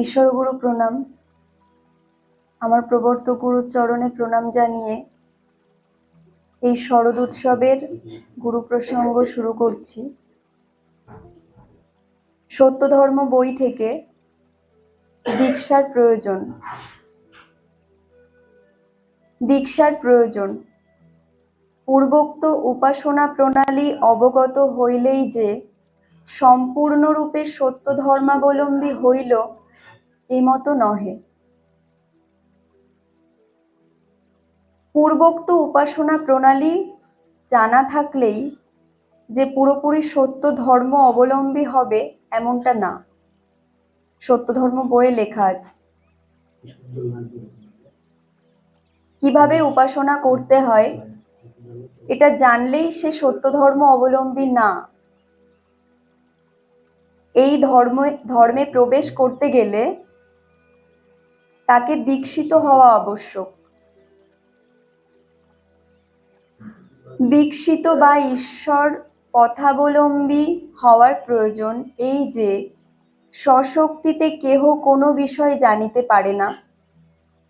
ঈশ্বরগুরু প্রণাম। আমার প্রবর্তক গুরুর চরণে প্রণাম জানিয়ে এই শরৎ উৎসবের গুরু প্রসঙ্গ শুরু করছি। সত্য ধর্ম বই থেকে দীক্ষার প্রয়োজন। দীক্ষার প্রয়োজন। পূর্বোক্ত উপাসনা প্রণালী অবগত হইলেই যে সম্পূর্ণরূপে সত্য ধর্মাবলম্বী হইল এমতো নহে। পূর্বোক্ত উপাসনা প্রণালী জানা থাকলেই যে পুরোপুরি সত্য ধর্ম অবলম্বী হবে এমনটা না। সত্য ধর্ম বইয়ে লেখা আছে কিভাবে উপাসনা করতে হয়, এটা জানলেই সে সত্য ধর্ম অবলম্বী না। এই ধর্মে প্রবেশ করতে গেলে তাকে দীক্ষিত হওয়া আবশ্যক। দীক্ষিত বা ঈশ্বর পথাবলম্বী হওয়ার প্রয়োজন এই যে স্বশক্তিতে কেহ কোনো বিষয় জানিতে পারে না।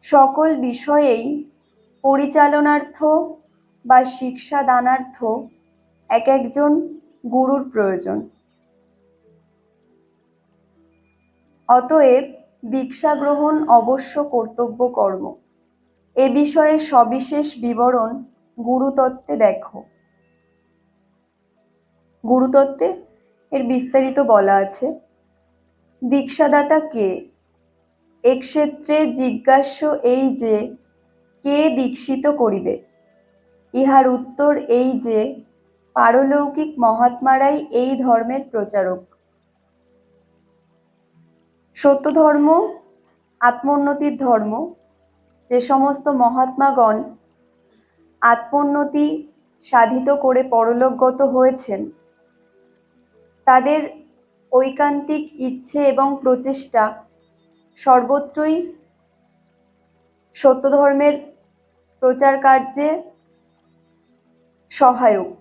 সকল বিষয়েই পরিচালনার্থ বা শিক্ষা দানার্থ এক একজন গুরুর প্রয়োজন। অতএব দীক্ষা গ্রহণ অবশ্য কর্তব্য কর্ম। এ বিষয়ে সবিশেষ বিবরণ গুরুতত্ত্বে দেখো। গুরুতত্ত্বে এর বিস্তারিত বলা আছে। দীক্ষাদাতা কে? এক্ষেত্রে জিজ্ঞাস্য এই যে কে দীক্ষিত করিবে? ইহার উত্তর এই যে পারলৌকিক মহাত্মারাই এই ধর্মের প্রচারক। সত্য ধর্ম আত্মোন্নতির ধর্ম। যে সমস্ত মহাত্মাগণ আত্মোন্নতি সাধিত করে পরলোকগত হয়েছেন, তাদের ঐকান্তিক ইচ্ছে এবং প্রচেষ্টা সর্বত্রই সত্য ধর্মের প্রচার কার্যে সহায়ক।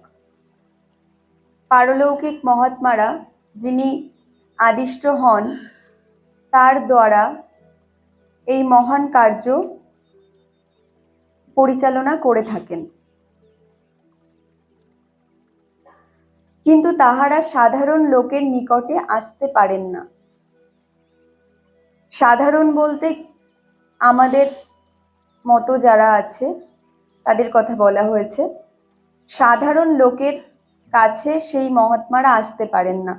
পারলৌকিক মহাত্মারা যিনি আদিষ্ট হন, তার দ্বারা এই মহান কার্য পরিচালনা করে থাকেন। কিন্তু তাহারা সাধারণ লোকের নিকটে আসতে পারেন না। সাধারণ বলতে আমাদের মতো যারা আছে তাদের কথা বলা হয়েছে। সাধারণ লোকের কাছে সেই মহাত্মারা আসতে পারেন না।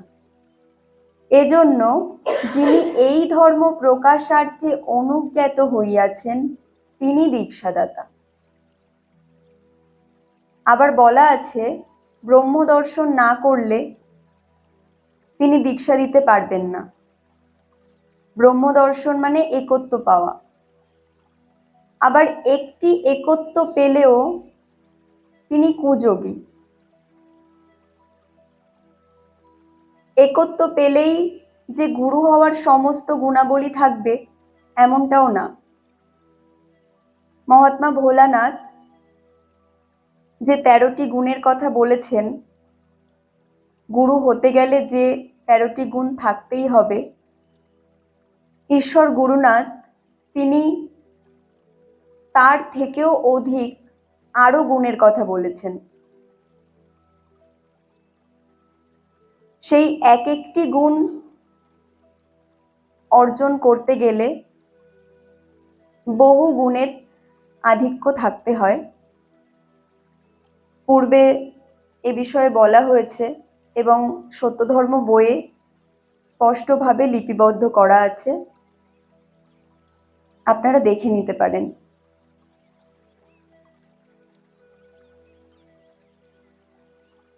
এজন্য যিনি এই ধর্ম প্রকাশার্থে অনুজ্ঞাত হইয়াছেন তিনি দীক্ষাদাতা। আবার বলা আছে ব্রহ্ম দর্শন না করলে তিনি দীক্ষা দিতে পারবেন না। ব্রহ্ম দর্শন মানে একত্ব পাওয়া। আবার একটি একত্ব পেলেও তিনি কুযোগী। একত্ব পেলেই যে গুরু হওয়ার সমস্ত গুণাবলী থাকবে এমনটাও না। মহাত্মা ভোলানাথ যে 13টি গুণের কথা বলেছেন, গুরু হতে গেলে যে 13টি গুণ থাকতেই হবে, ঈশ্বর গুরুনাথ তিনি তার থেকেও অধিক আরো গুণের কথা বলেছেন। সেই এক একটি গুণ অর্জন করতে গেলে বহু গুণের আধিক্য থাকতে হয়। পূর্বে এ বিষয়ে বলা হয়েছে এবং সত্যধর্ম বইয়ে স্পষ্টভাবে লিপিবদ্ধ করা আছে, আপনারা দেখে নিতে পারেন।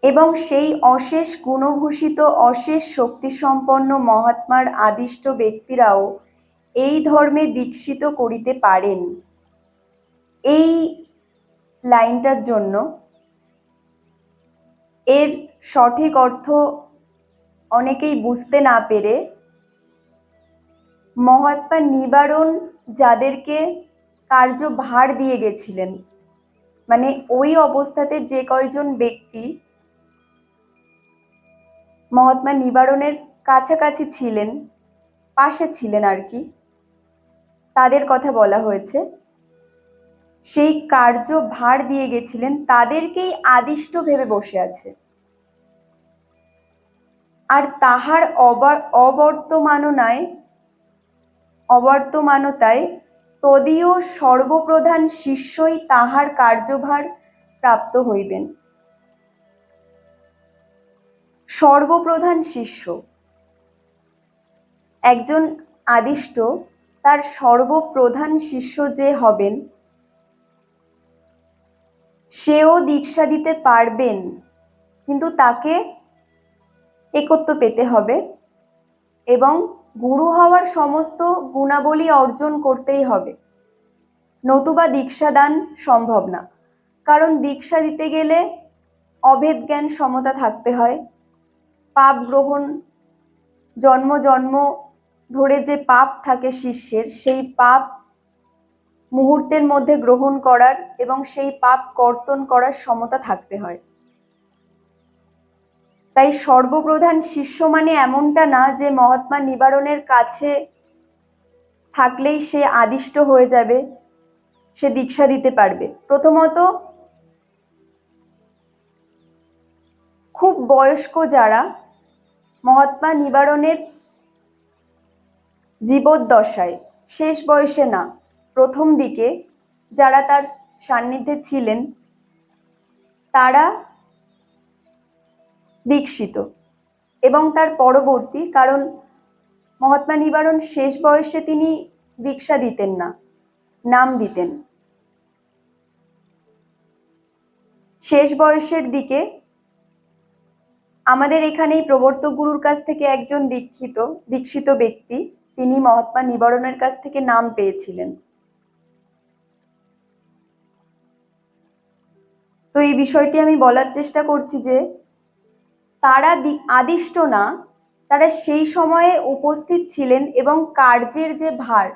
এবং সেই অশেষ গুণভূষিত অশেষ শক্তিসম্পন্ন মহাত্মার আদিষ্ট ব্যক্তিরাও এই ধর্মে দীক্ষিত করিতে পারেন। এই লাইনটার জন্য এর সঠিক অর্থ অনেকেই বুঝতে না পেরে মহাত্মা নিবারণ যাদেরকে কার্যভার দিয়ে গেছিলেন, মানে ওই অবস্থাতে যে কয়জন ব্যক্তি মহাত্মা নিবারণের কাছাকাছি ছিলেন, পাশে ছিলেন আর কি, তাদের কথা বলা হয়েছে, সেই কার্য ভার দিয়ে গেছিলেন, তাদেরকেই আদিষ্ট ভেবে বসে আছে। আর তাহার অবর্তমানতায় তদীয় সর্বপ্রধান শিষ্যই তাহার কার্যভার প্রাপ্ত হইবেন। সর্বপ্রধান শিষ্য, একজন আদিষ্ট তার সর্বপ্রধান শিষ্য যে হবেন, সেও দীক্ষা দিতে পারবেন, কিন্তু তাকে একত্ব পেতে হবে এবং গুরু হওয়ার সমস্ত গুণাবলী অর্জন করতেই হবে, নতুবা দীক্ষাদান সম্ভব না। কারণ দীক্ষা দিতে গেলে অভেদ জ্ঞান সমতা থাকতে হয়, পাপ গ্রহণ, জন্ম জন্ম ধরে যে পাপ থাকে শিষ্যের, সেই পাপ মুহূর্তের মধ্যে গ্রহণ করার এবং সেই পাপ কর্তন করার সমতা থাকতে হয়। তাই সর্বপ্রধান শিষ্য মানে এমনটা না যে মহাত্মা নিবারণের কাছে থাকলেই সে আদিষ্ট হয়ে যাবে, সে দীক্ষা দিতে পারবে। প্রথমত, খুব বয়স্ক যারা, মহাত্মা নিবারণের জীবদ্দশায়, শেষ বয়সে না, প্রথম দিকে যারা তার সান্নিধ্যে ছিলেন, তারা দীক্ষিত, এবং তার পরবর্তী, কারণ মহাত্মা নিবারণ শেষ বয়সে তিনি দীক্ষা দিতেন না, নাম দিতেন। শেষ বয়সের দিকে আমাদের এখানেই প্রবর্তক গুরুর কাছ থেকে একজন দীক্ষিত ব্যক্তি, তিনি মহাত্মা নিবারণের কাছ থেকে নাম পেয়েছিলেন। তো এই বিষয়টি আমি বলার চেষ্টা করছি যে তারা আদিষ্ট না, তারা সেই সময়ে উপস্থিত ছিলেন এবং কার্যের যে ভার,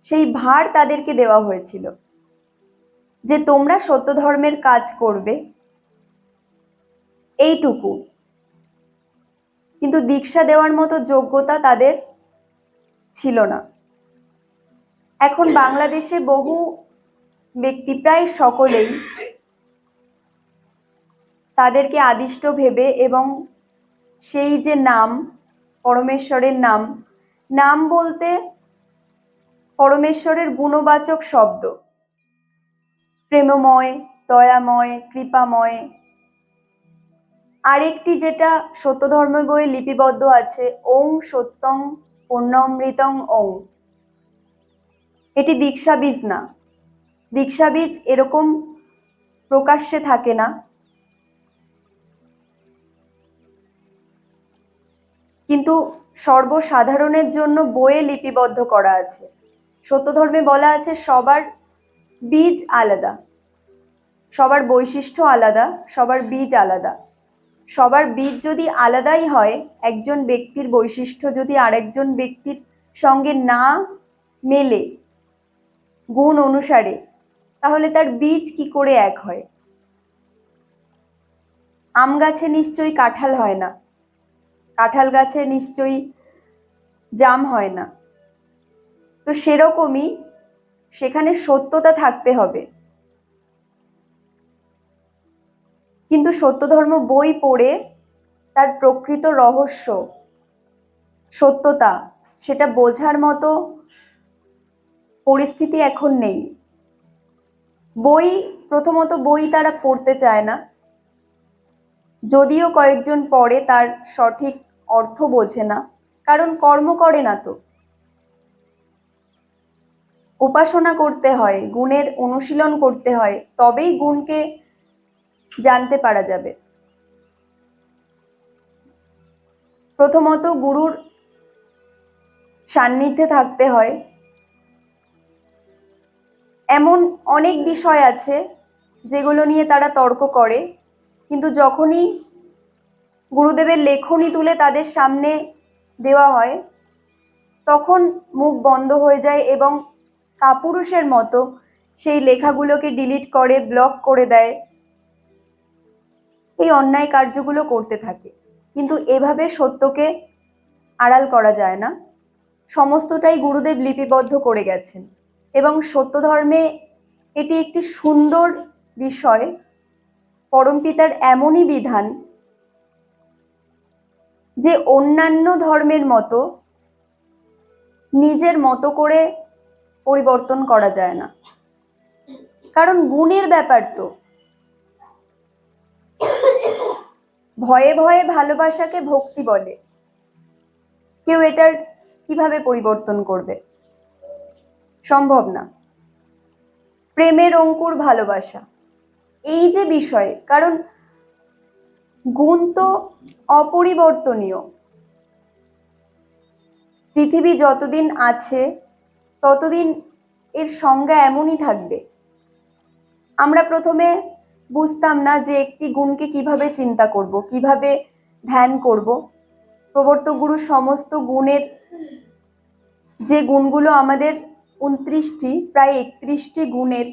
সেই ভার তাদেরকে দেওয়া হয়েছিল যে তোমরা সত্য ধর্মের কাজ করবে, এইটুকু। কিন্তু দীক্ষা দেওয়ার মতো যোগ্যতা তাদের ছিল না। এখন বাংলাদেশে বহু ব্যক্তি, প্রায় সকলেই, তাদেরকে আদিষ্ট ভেবে এবং সেই যে নাম, পরমেশ্বরের নাম বলতে পরমেশ্বরের গুণবাচক শব্দ, প্রেমময়, দয়াময়, কৃপাময়। আরেকটি যেটা সত্য ধর্ম বইয়ে লিপিবদ্ধ আছে, ওং সত্যং পূর্ণমৃতং ওং, এটি দীক্ষাবীজ না। দীক্ষাবীজ এরকম প্রকাশ্যে থাকে না, কিন্তু সর্বসাধারণের জন্য বইয়ে লিপিবদ্ধ করা আছে। সত্য ধর্মে বলা আছে সবার বীজ আলাদা, সবার বৈশিষ্ট্য আলাদা, সবার বীজ আলাদা। সবার বীজ যদি আলাদাই হয়, একজন ব্যক্তির বৈশিষ্ট্য যদি আরেকজন ব্যক্তির সঙ্গে না মেলে গুণ অনুসারে, তাহলে তার বীজ কি করে এক হয়? আম গাছে নিশ্চয়ই কাঁঠাল হয় না, কাঁঠাল গাছে নিশ্চয়ই জাম হয় না। তো সেরকমই সেখানে সত্যতা থাকতে হবে। কিন্তু সত্য ধর্ম বই পড়ে তার প্রকৃত রহস্য, সত্যতা, সেটা বোঝার মতো পরিস্থিতি এখন নেই। প্রথমত বই তারা পড়তে চায় না, যদিও কয়েকজন পড়ে, তার সঠিক অর্থ বোঝে না, কারণ কর্ম করে না। তো উপাসনা করতে হয়, গুণের অনুশীলন করতে হয়, তবেই গুণকে জানতে পারা যাবে। প্রথমত গুরুর সান্নিধ্যে থাকতে হয়। এমন অনেক বিষয় আছে যেগুলো নিয়ে তারা তর্ক করে, কিন্তু যখনই গুরুদেবের লেখনী তুলে তাদের সামনে দেওয়া হয়, তখন মুখ বন্ধ হয়ে যায় এবং কাপুরুষের মতো সেই লেখাগুলোকে ডিলিট করে, ব্লক করে দেয়, এই অন্যায় কার্যগুলো করতে থাকে। কিন্তু এভাবে সত্যকে আড়াল করা যায় না। সমস্তটাই গুরুদেব লিপিবদ্ধ করে গেছেন এবং সত্য ধর্মে এটি একটি সুন্দর বিষয়। পরমপিতার এমনই বিধান যে অন্যান্য ধর্মের মতো নিজের মতো করে পরিবর্তন করা যায় না, কারণ গুণের ব্যাপার তো। ভয়ে ভয়ে ভালোবাসাকে ভক্তি বলে, কেউ এটার কিভাবে পরিবর্তন করবে? সম্ভব না। প্রেমের অঙ্কুর ভালোবাসা, এই যে বিষয়, কারণ গুণ তো অপরিবর্তনীয়। পৃথিবী যতদিন আছে ততদিন এর সংজ্ঞা এমনই থাকবে। আমরা প্রথমে বুঝতাম না যে একটি গুণকে কিভাবে চিন্তা করব, কিভাবে ধ্যান করব। প্রবর্তক গুরু সমস্ত গুণের যে গুণগুলো আমাদের 29টি প্রায় 31টি গুণের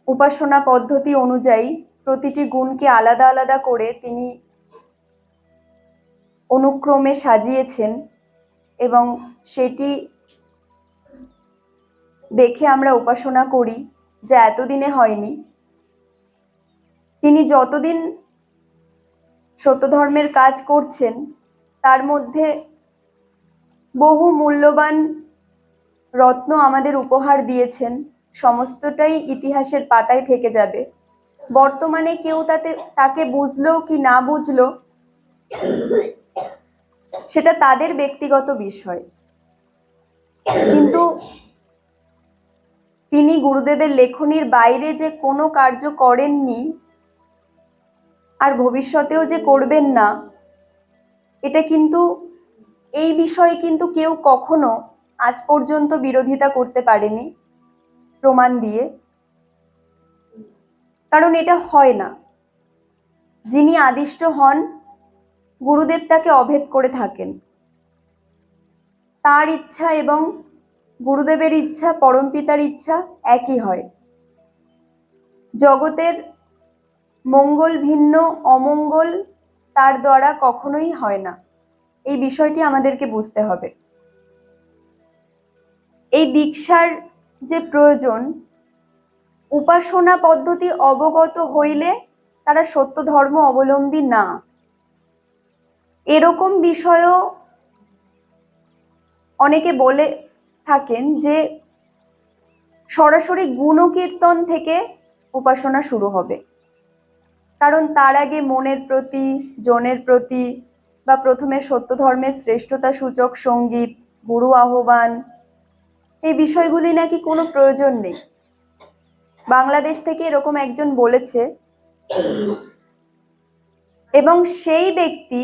উপাসনা পদ্ধতি অনুযায়ী প্রতিটি গুণকে আলাদা আলাদা করে তিনি অনুক্রমে সাজিয়েছেন এবং সেটি দেখে আমরা উপাসনা করি, যা এতদিনে হয়নি। তিনি যতদিন সত্য ধর্মের কাজ করছেন তার মধ্যে বহু মূল্যবান রত্ন আমাদের উপহার দিয়েছেন, সমস্তটাই ইতিহাসের পাতায় থেকে যাবে। বর্তমানে কেউ তাকে বুঝলো কি না বুঝলো সেটা তাদের ব্যক্তিগত বিষয়, কিন্তু তিনি গুরুদেবের লেখনীর বাইরে যে কোনো কার্য করেননি আর ভবিষ্যতেও যে করবেন না, এটা কিন্তু এই বিষয়ে কিন্তু কেউ কখনো আজ পর্যন্ত বিরোধিতা করতে পারেনি প্রমাণ দিয়ে, কারণ এটা হয় না। যিনি আদিষ্ট হন গুরুদেব তাকে অভেদ করে থাকেন। তার ইচ্ছা এবং গুরুদেবের ইচ্ছা, পরমপিতার ইচ্ছা একই হয়। জগতের মঙ্গল ভিন্ন, অমঙ্গল তার দ্বারা কখনোই হয় না। এই বিষয়টি আমাদেরকে বুঝতে হবে। এই দীক্ষার যে প্রয়োজন, উপাসনা পদ্ধতি অবগত হইলে তারা সত্য ধর্ম অবলম্বী না, এরকম বিষয়ও অনেকে বলে থাকেন যে সরাসরি গুণকীর্তন থেকে উপাসনা শুরু হবে, কারণ তার আগে মনের প্রতি, জনের প্রতি বা প্রথমে সত্য ধর্মের শ্রেষ্ঠতা সূচক সঙ্গীত, গুরু আহ্বান, এই বিষয়গুলি নাকি কোনো প্রয়োজন নেই। বাংলাদেশ থেকে এরকম একজন বলেছে, এবং সেই ব্যক্তি,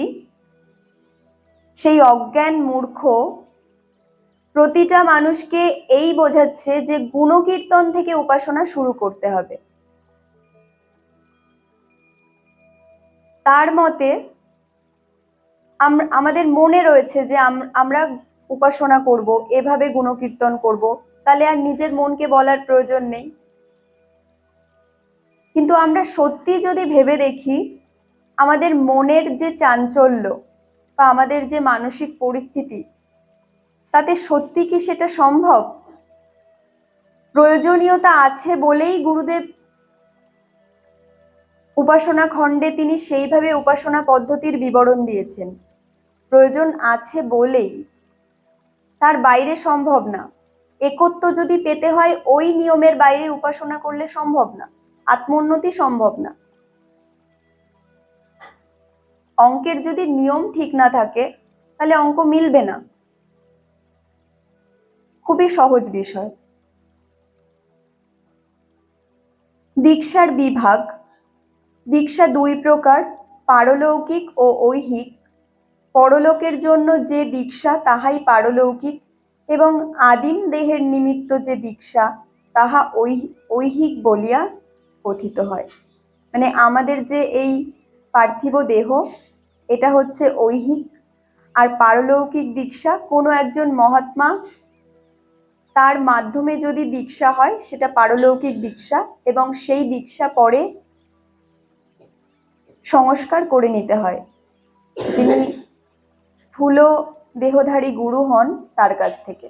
সেই অজ্ঞান মূর্খ প্রতিটা মানুষকে এই বোঝাচ্ছে যে গুণকীর্তন থেকে উপাসনা শুরু করতে হবে। তার মতে আমাদের মনে রয়েছে যে আমরা উপাসনা করব, এভাবে গুণকীর্তন করব, তাহলে আর নিজের মনকে বলার প্রয়োজন নেই। কিন্তু আমরা সত্যি যদি ভেবে দেখি, আমাদের মনের যে চাঞ্চল্য বা আমাদের যে মানসিক পরিস্থিতি, তাতে সত্যি কি সেটা সম্ভব? প্রয়োজনীয়তা আছে বলেই গুরুদেব উপাসনা খণ্ডে তিনি সেইভাবে উপাসনা পদ্ধতির বিবরণ দিয়েছেন। প্রয়োজন আছে বলেই, তার বাইরে সম্ভব না। একত্ব যদি পেতে হয় ওই নিয়মের বাইরে উপাসনা করলে সম্ভব না, আত্মোন্নতি সম্ভব না। অঙ্কের যদি নিয়ম ঠিক না থাকে তাহলে অঙ্ক মিলবে না। খুবই সহজ বিষয়। দীক্ষার বিভাগ। দীক্ষা দুই প্রকার, পারলৌকিক ও ঐহিক। পরলোকের জন্য যে দীক্ষা তাহাই পারলৌকিক, এবং আদিম দেহের নিমিত্ত যে দীক্ষা তাহা ঐহিক বলিয়া কথিত হয়। মানে আমাদের যে এই পার্থিব দেহ, এটা হচ্ছে ঐহিক, আর পারলৌকিক দীক্ষা কোনো একজন মহাত্মা তার মাধ্যমে যদি দীক্ষা হয় সেটা পারলৌকিক দীক্ষা, এবং সেই দীক্ষা পরে সংস্কার করে নিতে হয়। যিনি স্থূল দেহধারী গুরু হন তার কাছ থেকে।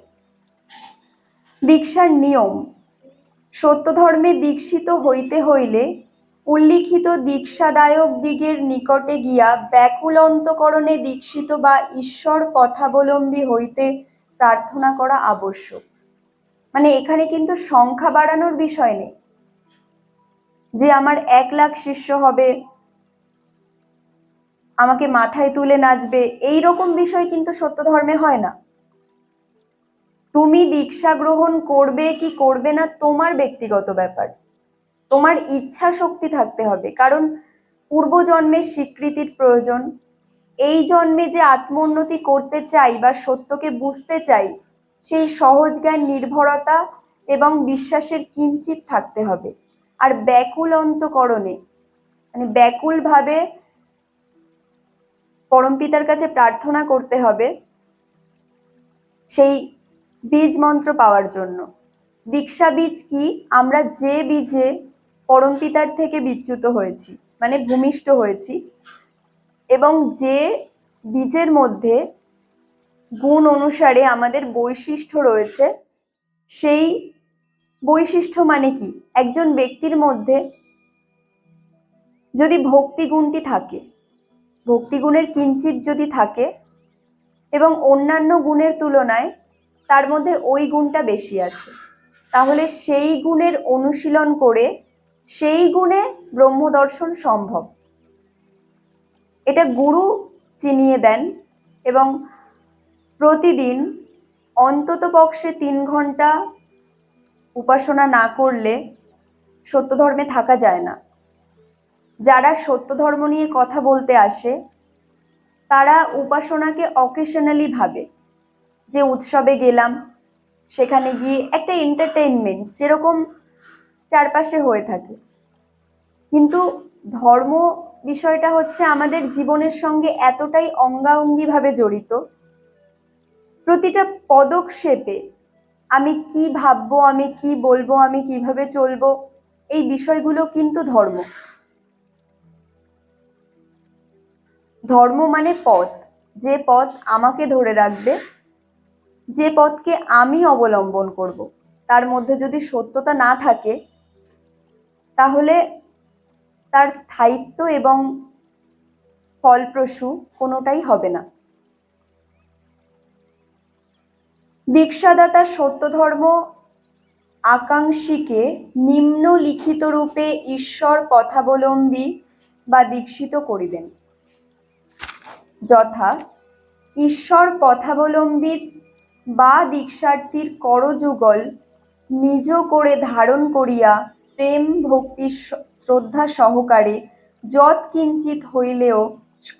দীক্ষার নিয়ম: সত্য ধর্মে দীক্ষিত হইতে হইলে উল্লিখিত দীক্ষাদায়ক দিগের নিকটে গিয়া ব্যাকুল অন্তঃকরণে দীক্ষিত বা ঈশ্বর পথাবলম্বী হইতে প্রার্থনা করা আবশ্যক। মানে এখানে কিন্তু সংখ্যা বাড়ানোর বিষয় নেই যে আমার 1,00,000 শিষ্য হবে, আমাকে মাথায় তুলে নাচবে, এই রকম বিষয় কিন্তু সত্য ধর্মে হয় না। তুমি দীক্ষা গ্রহণ করবে কি করবে না তোমার ব্যক্তিগত ব্যাপার, তোমার ইচ্ছা শক্তি থাকতে হবে, কারণ পূর্বজন্মের স্বীকৃতির প্রয়োজন। এই জন্মে যে আত্মোন্নতি করতে চাই বা সত্যকে বুঝতে চাই, সেই সহজ জ্ঞান, নির্ভরতা এবং বিশ্বাসের কিঞ্চিত থাকতে হবে। আর ব্যাকুল অন্তঃকরণে, মানে ব্যাকুল ভাবে পরমপিতার কাছে প্রার্থনা করতে হবে সেই বীজ মন্ত্র পাওয়ার জন্য। দীক্ষা বীজ কি? আমরা যে বীজে পরমপিতার থেকে বিচ্যুত হয়েছি, মানে ভূমিষ্ঠ হয়েছি, এবং যে বীজের মধ্যে গুণ অনুসারে আমাদের বৈশিষ্ট্য রয়েছে, সেই বৈশিষ্ট্য মানে কি? একজন ব্যক্তির মধ্যে যদি ভক্তি গুণটি থাকে, ভক্তি গুণের কিঞ্চিত যদি থাকে এবং অন্যান্য গুণের তুলনায় তার মধ্যে ওই গুণটা বেশি আছে, তাহলে সেই গুণের অনুশীলন করে সেই গুণে ব্রহ্মদর্শন সম্ভব। এটা গুরু চিনিয়ে দেন। এবং প্রতিদিন অন্তত পক্ষে 3 ঘন্টা উপাসনা না করলে সত্য ধর্মে থাকা যায় না। যারা সত্য ধর্ম নিয়ে কথা বলতে আসে তারা উপাসনাকে অকেশনালি ভাবে, যে উৎসবে গেলাম, সেখানে গিয়ে একটা এন্টারটেইনমেন্ট যেরকম চারপাশে হয়ে থাকে। কিন্তু ধর্ম বিষয়টা হচ্ছে আমাদের জীবনের সঙ্গে এতটাই অঙ্গাঅঙ্গিভাবে জড়িত, প্রতিটা পদক্ষেপে আমি কি ভাববো, আমি কি বলবো, আমি কিভাবে চলবো, এই বিষয়গুলো কিন্তু ধর্ম। ধর্ম মানে পথ, যে পথ আমাকে ধরে রাখবে, যে পথকে আমি অবলম্বন করব। তার মধ্যে যদি সত্যতা না থাকে তাহলে তার স্থায়িত্ব এবং ফলপ্রসূ কোনোটাই হবে না। দীক্ষাদাতা সত্য ধর্ম আকাঙ্ক্ষীকে নিম্নলিখিত রূপে ঈশ্বর পথাবলম্বী বা দীক্ষিত করিবেন, যথা: ঈশ্বর পথাবলম্বীর বা দীক্ষার্থীর করযুগল নিজ করে ধারণ করিয়া প্রেম ভক্তি শ্রদ্ধা সহকারে যৎ কিঞ্চিত হইলেও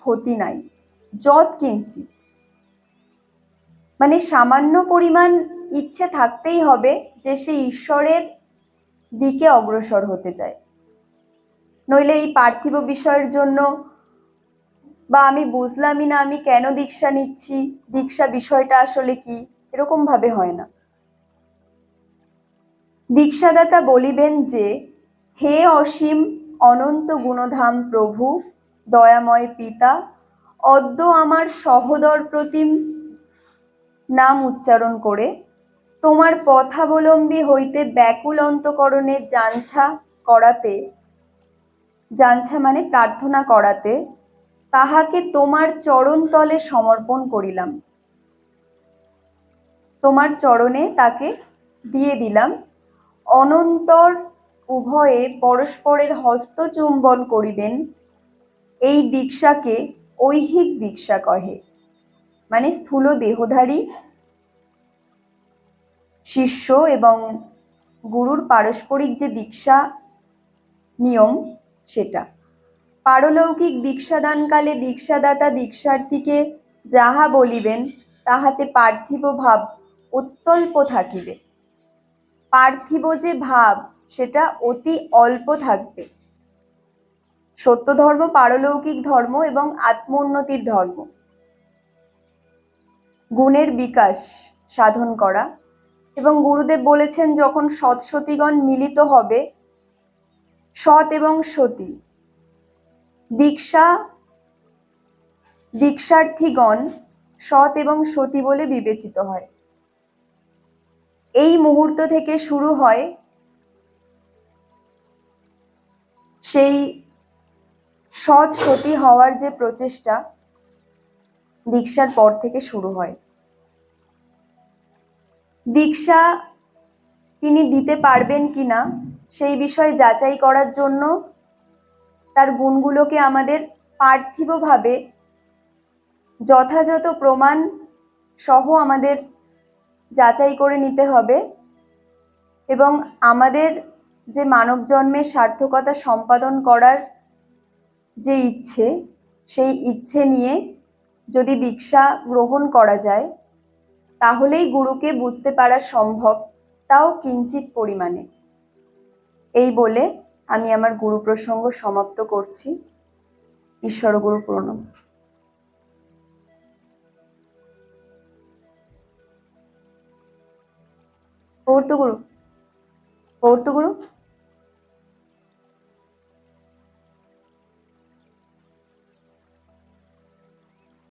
ক্ষতি নাই। যৎ কিঞ্চিত মানে সামান্য পরিমাণ ইচ্ছে থাকতেই হবে যে সে ঈশ্বরের দিকে অগ্রসর হতে চায়। নইলে এই পার্থিব বিষয়ের জন্য, বা আমি বুঝলামই না আমি কেন দীক্ষা নিচ্ছি, দীক্ষা বিষয়টা আসলে কি, এরকম ভাবে হয় না। দীক্ষাদাতা বলিবেন যে, হে অসীম অনন্ত গুণধাম প্রভু, দয়াময় পিতা, অদ্য আমার সহোদর প্রতিম নাম উচ্চারণ করে তোমার পথাবলম্বী হইতে ব্যাকুল অন্তঃকরণে যাঞ্ছা করাতে, যাঞ্ছা মানে প্রার্থনা করাতে, তাহাকে তোমার চরণ তলে সমর্পণ করিলাম। তোমার চরণে তাকে দিয়ে দিলাম। অনন্তর উভয়ে পরস্পরের হস্তচুম্বন করিবেন। এই দীক্ষাকে ঐহিক দীক্ষা কহে। মানে স্থূল দেহধারী শিষ্য এবং গুরুর পারস্পরিক যে দীক্ষা নিয়ম, সেটা। পারলৌকিক দীক্ষাদানকালে দীক্ষাদাতা দীক্ষার্থীকে যাহা বলিবেন তাহাতে পার্থিব ভাব অত্যল্প থাকিবে। পার্থিব যে ভাব সেটা অতি অল্প থাকবে। সত্য ধর্ম পারলৌকিক ধর্ম এবং আত্মোন্নতির ধর্ম। গুণের বিকাশ সাধন করা। এবং গুরুদেব বলেছেন যখন সৎসতীগণ মিলিত হবে, সৎ এবং সতী দীক্ষার্থীগণ সৎ এবং সতী বলে বিবেচিত হয়। এই মুহূর্ত থেকে শুরু হয় সেই সৎ সতী হওয়ার যে প্রচেষ্টা, দীক্ষার পর থেকে শুরু হয়। দীক্ষা তিনি দিতে পারবেন কিনা সেই বিষয়ে যাচাই করার জন্য তার গুণগুলোকে আমাদের পার্থিবভাবে যথাযথ প্রমাণ সহ আমাদের যাচাই করে নিতে হবে, এবং আমাদের যে মানব জন্মের সার্থকতা সম্পাদন করার যে ইচ্ছে, সেই ইচ্ছে নিয়ে যদি দীক্ষা গ্রহণ করা যায় তাহলেই গুরুকে বুঝতে পারা সম্ভব, তাও কিঞ্চিত পরিমাণে। এই বলে আমি আমার গুরু প্রসঙ্গ সমাপ্ত করছি। ঈশ্বর গুরু প্রণাম। পৌর্ত গুরু, পৌর্ত গুরু।